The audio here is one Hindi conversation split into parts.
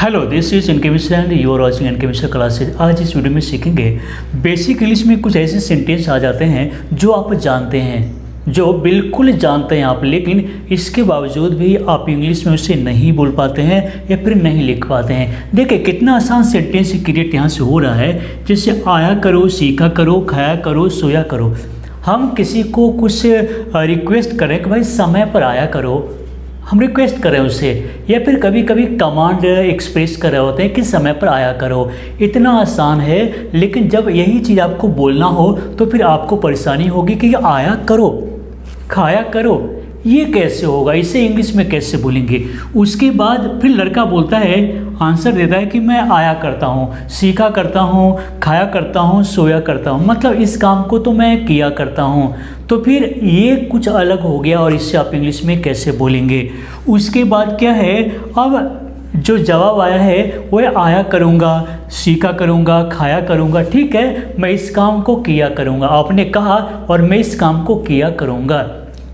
हेलो, दिस इज इनके Mishra and you are watching इनके मिश्रा क्लासेज। आज इस वीडियो में सीखेंगे बेसिक इंग्लिश में कुछ ऐसे सेंटेंस आ जाते हैं जो आप जानते हैं, जो बिल्कुल जानते हैं आप, लेकिन इसके बावजूद भी आप इंग्लिश में उसे नहीं बोल पाते हैं या फिर नहीं लिख पाते हैं। देखिए कितना आसान सेंटेंस क्रिएट यहाँ से हो रहा है, जैसे आया करो, सीखा करो, खाया करो, सोया करो। हम किसी को कुछ रिक्वेस्ट करें कि भाई समय पर आया करो, हम रिक्वेस्ट कर रहे हैं उससे, या फिर कभी कभी कमांड एक्सप्रेस कर रहे होते हैं कि समय पर आया करो। इतना आसान है, लेकिन जब यही चीज़ आपको बोलना हो तो फिर आपको परेशानी होगी कि आया करो, खाया करो, ये कैसे होगा, इसे इंग्लिश में कैसे बोलेंगे। उसके बाद फिर लड़का बोलता है, आंसर देता है कि मैं आया करता हूँ, सीखा करता हूँ, खाया करता हूँ, सोया करता हूँ, मतलब इस काम को तो मैं किया करता हूँ। तो फिर ये कुछ अलग हो गया और इससे आप इंग्लिश में कैसे बोलेंगे। उसके बाद क्या है, अब जो जवाब आया है वो आया करूँगा, सीखा करूँगा, खाया करूँगा। ठीक है, मैं इस काम को किया करूँगा, आपने कहा और मैं इस काम को किया करूँगा।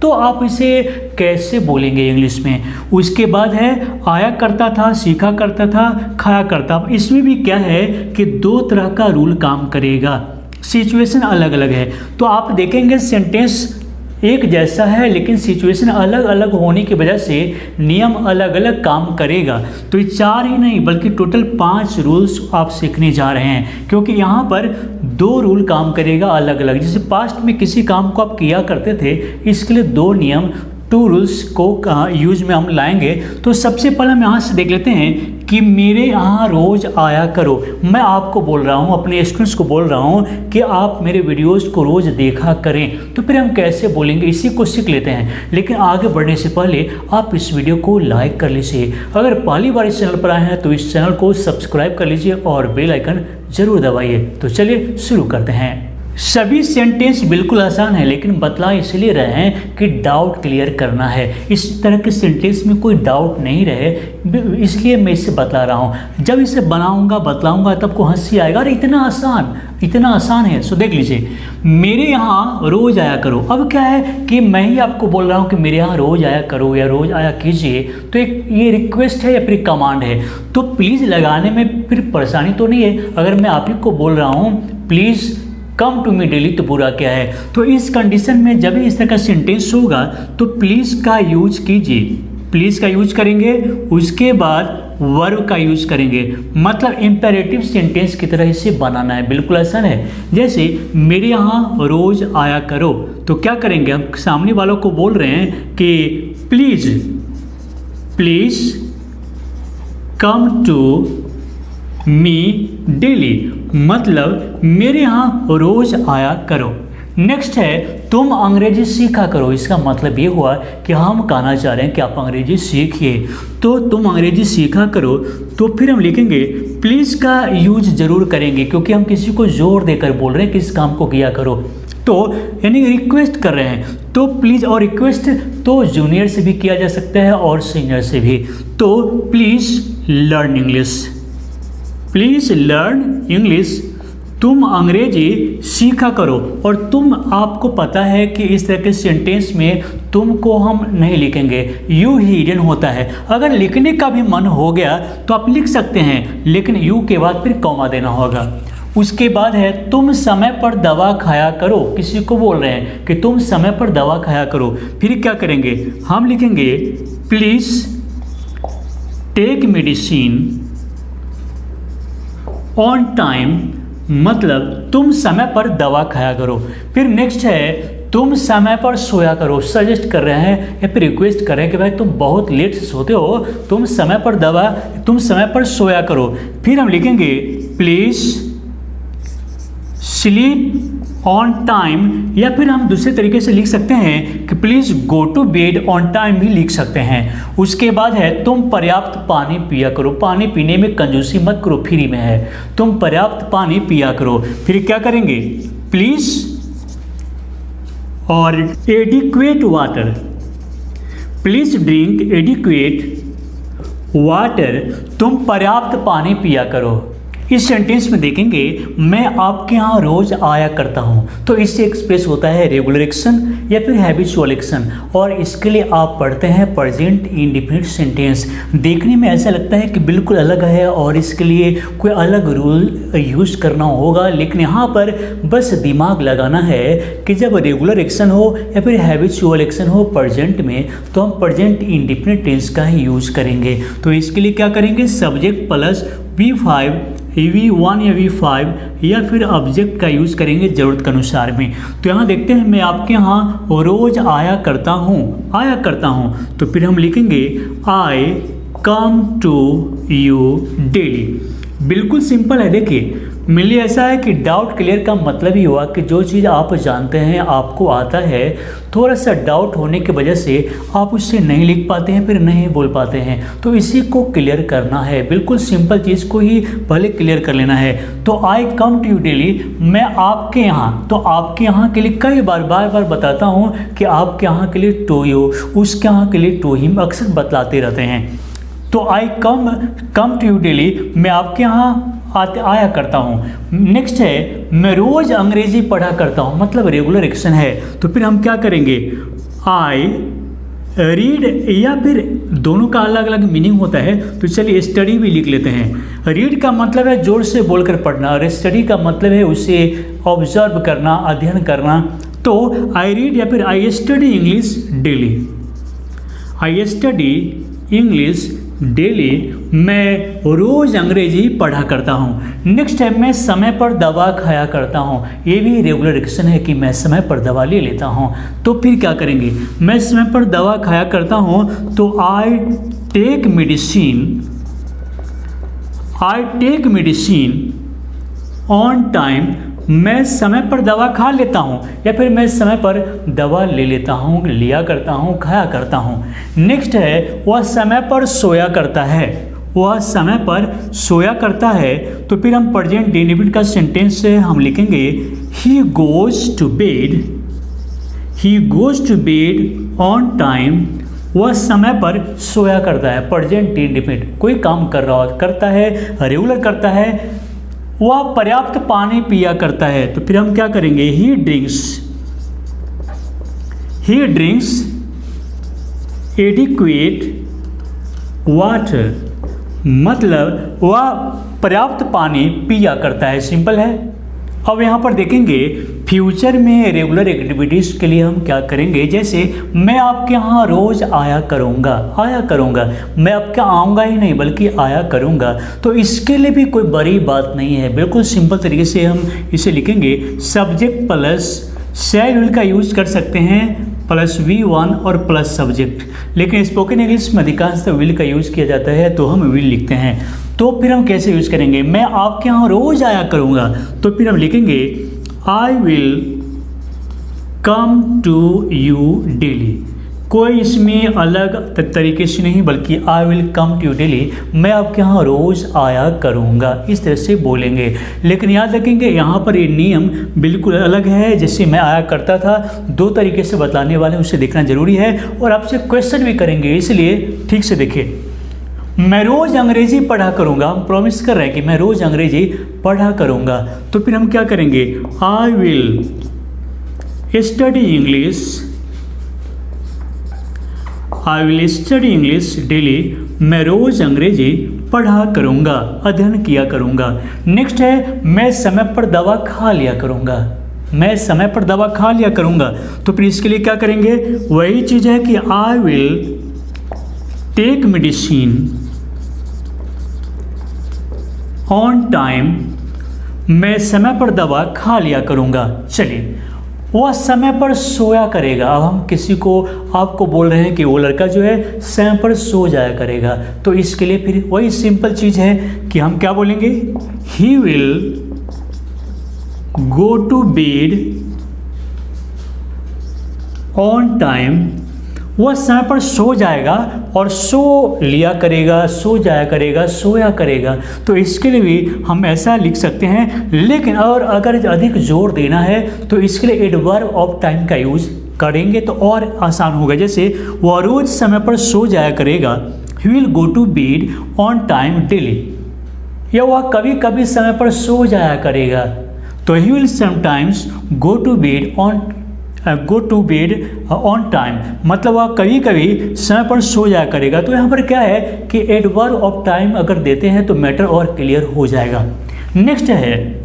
तो आप इसे कैसे बोलेंगे इंग्लिश में। उसके बाद है आया करता था, सीखा करता था, खाया करता। इसमें भी क्या है कि दो तरह का रूल काम करेगा, सिचुएशन अलग अलग है। तो आप देखेंगे सेंटेंस एक जैसा है, लेकिन सिचुएशन अलग अलग होने की वजह से नियम अलग अलग काम करेगा। तो ये 4 ही नहीं बल्कि टोटल 5 रूल्स आप सीखने जा रहे हैं, क्योंकि यहाँ पर 2 रूल काम करेगा अलग अलग। जैसे पास्ट में किसी काम को आप किया करते थे, इसके लिए 2 नियम, 2 रूल्स को यूज में हम लाएंगे। तो सबसे पहले हम यहाँ से देख लेते हैं कि मेरे यहाँ रोज़ आया करो। मैं आपको बोल रहा हूँ, अपने स्टूडेंट्स को बोल रहा हूँ कि आप मेरे वीडियोस को रोज़ देखा करें। तो फिर हम कैसे बोलेंगे, इसी को सीख लेते हैं। लेकिन आगे बढ़ने से पहले आप इस वीडियो को लाइक कर लीजिए। अगर पहली बार इस चैनल पर आए हैं तो इस चैनल को सब्सक्राइब कर लीजिए और बेल आइकन जरूर दबाइए। तो चलिए शुरू करते हैं। सभी सेंटेंस बिल्कुल आसान है, लेकिन बतला इसलिए रहे हैं कि डाउट क्लियर करना है। इस तरह के सेंटेंस में कोई डाउट नहीं रहे, इसलिए मैं इसे बतला रहा हूँ। जब इसे बनाऊंगा, बतलाऊंगा, तब को हंसी आएगा, अरे इतना आसान है। सो देख लीजिए, मेरे यहाँ रोज़ आया करो। अब क्या है कि मैं ही आपको बोल रहा हूँ कि मेरे यहाँ रोज़ आया करो या रोज़ आया कीजिए, तो एक ये रिक्वेस्ट है या फिर कमांड है। तो प्लीज़ लगाने में फिर परेशानी तो नहीं है। अगर मैं आप ही को बोल रहा हूँ please come to me daily, तो बुरा क्या है। तो इस कंडीशन में जब इस तरह का सेंटेंस होगा तो प्लीज़ का यूज कीजिए, प्लीज़ का यूज करेंगे। उसके बाद वर्ब का यूज करेंगे, मतलब इम्पेरेटिव सेंटेंस की तरह इसे बनाना है। बिल्कुल आसान है। जैसे मेरे यहाँ रोज़ आया करो, तो क्या करेंगे, हम सामने वालों को बोल रहे हैं कि please come to me daily, मतलब मेरे यहाँ रोज़ आया करो। नेक्स्ट है तुम अंग्रेजी सीखा करो। इसका मतलब ये हुआ कि हम कहना चाह रहे हैं कि आप अंग्रेजी सीखिए, तो तुम अंग्रेजी सीखा करो। तो फिर हम लिखेंगे प्लीज़ का यूज जरूर करेंगे, क्योंकि हम किसी को जोर देकर बोल रहे हैं कि इस काम को किया करो, तो यानी रिक्वेस्ट कर रहे हैं। तो प्लीज़, और रिक्वेस्ट तो जूनियर से भी किया जा सकता है और सीनियर से भी। तो please learn English, please learn English, तुम अंग्रेजी सीखा करो। और तुम, आपको पता है कि इस तरह के सेंटेंस में तुम को हम नहीं लिखेंगे, यू ही हिडन होता है। अगर लिखने का भी मन हो गया तो आप लिख सकते हैं, लेकिन यू के बाद फिर कॉमा देना होगा। उसके बाद है तुम समय पर दवा खाया करो। किसी को बोल रहे हैं कि तुम समय पर दवा खाया करो, फिर क्या करेंगे, हम लिखेंगे please take medicine on time, मतलब तुम समय पर दवा खाया करो। फिर नेक्स्ट है तुम समय पर सोया करो। सजेस्ट कर रहे हैं या फिर रिक्वेस्ट कर रहे हैं कि भाई तुम बहुत लेट से सोते हो, तुम समय पर सोया करो। फिर हम लिखेंगे प्लीज़ स्लीप ऑन टाइम, या फिर हम दूसरे तरीके से लिख सकते हैं कि please go to bed on time भी लिख सकते हैं। उसके बाद है तुम पर्याप्त पानी पिया करो। पानी पीने में कंजूसी मत करो, फ्री में है, तुम पर्याप्त पानी पिया करो। फिर क्या करेंगे, प्लीज़ और adequate water, please drink adequate water, तुम पर्याप्त पानी पिया करो। इस सेंटेंस में देखेंगे मैं आपके यहाँ रोज आया करता हूँ, तो इससे एक्सप्रेस होता है रेगुलर एक्शन या फिर हैबिचुअल एक्शन, और इसके लिए आप पढ़ते हैं प्रेजेंट इंडेफिनिट सेंटेंस। देखने में ऐसा लगता है कि बिल्कुल अलग है और इसके लिए कोई अलग रूल यूज करना होगा, लेकिन यहाँ पर बस दिमाग लगाना है कि जब रेगुलर एक्शन हो या फिर हैबिचुअल एक्शन हो प्रेजेंट में, तो हम प्रेजेंट इंडेफिनिट टेंस का ही यूज करेंगे। तो इसके लिए क्या करेंगे, सब्जेक्ट प्लस V5 V1 या V5 या फिर ऑब्जेक्ट का यूज़ करेंगे ज़रूरत के अनुसार में। तो यहाँ देखते हैं मैं आपके यहाँ रोज़ आया करता हूँ, तो फिर हम लिखेंगे आई कम टू यू डेली। बिल्कुल सिंपल है। देखिए मेरे लिए ऐसा है कि डाउट क्लियर का मतलब ही हुआ कि जो चीज़ आप जानते हैं, आपको आता है, थोड़ा सा डाउट होने की वजह से आप उससे नहीं लिख पाते हैं, फिर नहीं बोल पाते हैं, तो इसी को क्लियर करना है। बिल्कुल सिंपल चीज़ को ही पहले क्लियर कर लेना है। तो आई कम टू यू डेली, मैं आपके यहाँ, तो आपके यहाँ के लिए कई बार बार बताता हूँ कि आपके यहाँ के लिए टू यू, उसके यहाँ के लिए टू हिम, अक्सर बतलाते रहते हैं। तो आई कम टू यू डेली, मैं आपके यहाँ आया करता हूँ। नेक्स्ट है मैं रोज़ अंग्रेजी पढ़ा करता हूँ, मतलब रेगुलर एक्शन है। तो फिर हम क्या करेंगे, आई रीड, या फिर दोनों का अलग अलग मीनिंग होता है, तो चलिए स्टडी भी लिख लेते हैं। रीड का मतलब है जोर से बोलकर पढ़ना, और स्टडी का मतलब है उसे ऑब्जर्व करना, अध्ययन करना। तो आई रीड या फिर I study English daily, I study English daily, मैं रोज़ अंग्रेजी पढ़ा करता हूँ। नेक्स्ट है मैं समय पर दवा खाया करता हूँ, ये भी रेगुलर एक्शन है कि मैं समय पर दवा ले लेता हूँ। तो फिर क्या करेंगे, मैं समय पर दवा खाया करता हूँ, तो I take medicine on time, मैं समय पर दवा खा लेता हूँ, या फिर मैं समय पर दवा ले लेता हूँ, लिया करता हूँ, खाया करता हूँ। नेक्स्ट है वह समय पर सोया करता है, वह समय पर सोया करता है। तो फिर हम प्रेजेंट इंडेफिनिट का सेंटेंस से हम लिखेंगे he goes to bed on time, वह समय पर सोया करता है। प्रेजेंट इंडेफिनिट, कोई काम करता है, रेगुलर करता है, वह पर्याप्त पानी पिया करता है। तो फिर हम क्या करेंगे, ही ड्रिंक्स एडिक्वेट वाटर, मतलब वह पर्याप्त पानी पिया करता है। सिंपल है। अब यहाँ पर देखेंगे फ्यूचर में रेगुलर एक्टिविटीज़ के लिए हम क्या करेंगे, जैसे मैं आपके यहाँ रोज़ आया करूँगा, मैं आपके यहाँ आऊँगा ही नहीं बल्कि आया करूँगा। तो इसके लिए भी कोई बड़ी बात नहीं है, बिल्कुल सिंपल तरीके से हम इसे लिखेंगे सब्जेक्ट प्लस शैल विल का यूज कर सकते हैं, प्लस V1 और प्लस सब्जेक्ट। लेकिन स्पोकन इंग्लिश में अधिकांशतः विल का यूज़ किया जाता है, तो हम विल लिखते हैं। तो फिर हम कैसे यूज़ करेंगे, मैं आपके यहाँ रोज़ आया करूँगा, तो फिर हम लिखेंगे I will come to you daily. कोई इसमें अलग तरीके से नहीं, बल्कि I will come to you daily, मैं आपके यहाँ रोज़ आया करूँगा, इस तरह से बोलेंगे। लेकिन याद रखेंगे यहाँ पर ये नियम बिल्कुल अलग है। जैसे मैं आया करता था, दो तरीके से बताने वाले हैं, उसे देखना जरूरी है, और आपसे क्वेश्चन भी करेंगे, इसलिए ठीक से देखिए। मैं रोज़ अंग्रेजी पढ़ा करूँगा, हम प्रॉमिस कर रहे हैं कि मैं रोज़ अंग्रेजी पढ़ा करूँगा। तो फिर हम क्या करेंगे, I will study English daily, मैं रोज़ अंग्रेजी पढ़ा करूँगा, अध्ययन किया करूँगा। नेक्स्ट है मैं समय पर दवा खा लिया करूँगा, तो फिर इसके लिए क्या करेंगे, वही चीज़ है कि I will take medicine on time, मैं समय पर दवा खा लिया करूँगा। चलिए, वह समय पर सोया करेगा। अब हम किसी को आपको बोल रहे हैं कि वो लड़का जो है समय पर सो जाया करेगा, तो इसके लिए फिर वही सिंपल चीज़ है कि हम क्या बोलेंगे, he will go to bed on time, वह समय पर सो जाएगा और सो लिया करेगा, सो जाया करेगा, सोया करेगा। तो इसके लिए भी हम ऐसा लिख सकते हैं। लेकिन और अगर अधिक जोर देना है तो इसके लिए एडवर्ब ऑफ टाइम का यूज़ करेंगे तो और आसान होगा। जैसे वह रोज़ समय पर सो जाया करेगा, he will go to bed on time daily, या वह कभी कभी समय पर सो जाया करेगा। तो he will sometimes go to bed on time, मतलब वह कभी कभी समय पर सो जाया करेगा। तो यहाँ पर क्या है कि एडवर्ब ऑफ टाइम अगर देते हैं तो मैटर और क्लियर हो जाएगा। नेक्स्ट है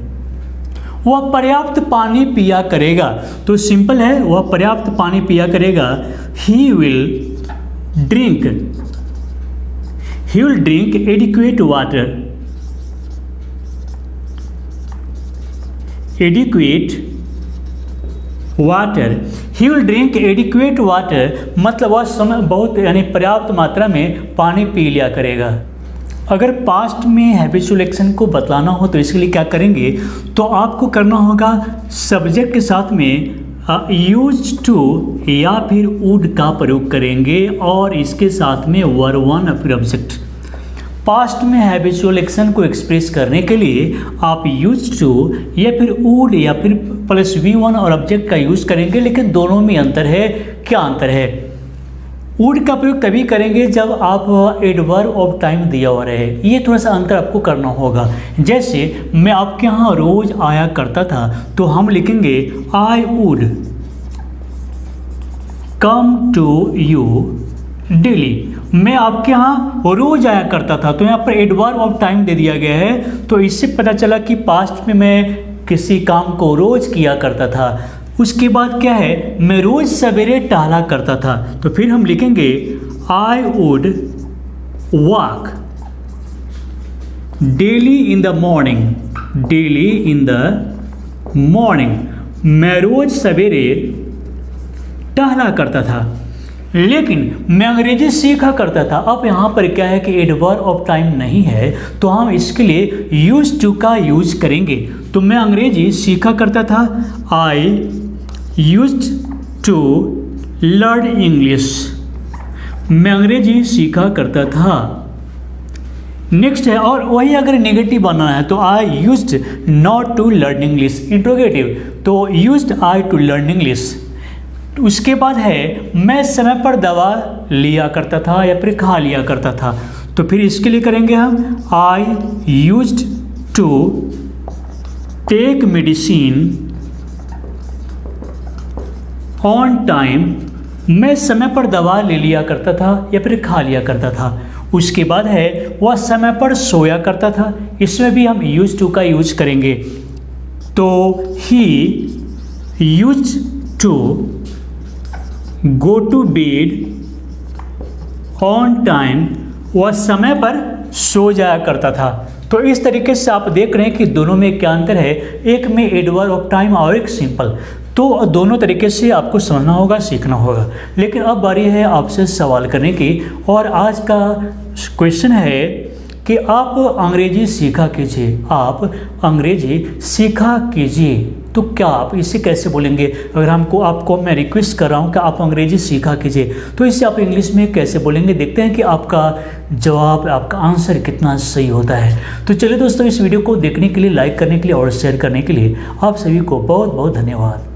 वह पर्याप्त पानी पिया करेगा। तो सिंपल है, वह पर्याप्त पानी पिया करेगा। He will drink adequate water. He will drink adequate water, मतलब वह समय बहुत यानी पर्याप्त मात्रा में पानी पी लिया करेगा। अगर पास्ट में हैबिचुअल एक्शन को बतलाना हो तो इसके लिए क्या करेंगे, तो आपको करना होगा सब्जेक्ट के साथ में यूज टू या फिर वुड का प्रयोग करेंगे और इसके साथ में वर्ब वन या फिर ऑब्जेक्ट। पास्ट में हैबिचुअल एक्शन को एक्सप्रेस करने के लिए आप यूज टू या फिर वुड या फिर प्लस V1 और ऑब्जेक्ट का यूज करेंगे, लेकिन दोनों में अंतर है। क्या अंतर है? वुड का प्रयोग तभी करेंगे जब आप एडवर्ब ऑफ टाइम दिया हुआ रहे। ये थोड़ा सा अंतर आपको करना होगा। जैसे मैं आपके यहाँ रोज आया करता था, तो हम लिखेंगे I would come to you daily. मैं आपके यहाँ रोज आया करता था, तो यहाँ पर एडवर्ब ऑफ टाइम दे दिया गया है। तो इससे पता चला कि पास्ट में मैं किसी काम को रोज किया करता था। उसके बाद क्या है, मैं रोज सवेरे टहला करता था। तो फिर हम लिखेंगे I would walk daily in the morning. मैं रोज सवेरे टहला करता था, लेकिन मैं अंग्रेजी सीखा करता था। अब यहाँ पर क्या है कि एडवर्ब ऑफ टाइम नहीं है, तो हम इसके लिए यूज टू का यूज करेंगे। तो मैं अंग्रेजी सीखा करता था, I used to learn English. मैं अंग्रेजी सीखा करता था। नेक्स्ट है, और वही अगर नेगेटिव बनाना है तो I used not to learn English. Interrogative, तो used I to learn English. उसके बाद है, मैं समय पर दवा लिया करता था या फिर खा लिया करता था। तो फिर इसके लिए करेंगे हम I used to take medicine on time. मैं समय पर दवा ले लिया करता था या फिर खा लिया करता था। उसके बाद है, वह समय पर सोया करता था। इसमें भी हम यूज टू का यूज करेंगे। तो he use to go to bed on time. वह समय पर सो जाया करता था। तो इस तरीके से आप देख रहे हैं कि दोनों में क्या अंतर है। एक में एडवर्ब ऑफ टाइम और एक सिंपल। तो दोनों तरीके से आपको समझना होगा, सीखना होगा। लेकिन अब बारी है आपसे सवाल करने की। और आज का क्वेश्चन है कि आप अंग्रेजी सीखा कीजिए। तो क्या आप इसे कैसे बोलेंगे? अगर आपको मैं रिक्वेस्ट कर रहा हूँ कि आप अंग्रेजी सीखा कीजिए, तो इसे आप इंग्लिश में कैसे बोलेंगे? देखते हैं कि आपका जवाब, आपका आंसर कितना सही होता है। तो चलिए दोस्तों, इस वीडियो को देखने के लिए, लाइक करने के लिए और शेयर करने के लिए आप सभी को बहुत बहुत धन्यवाद।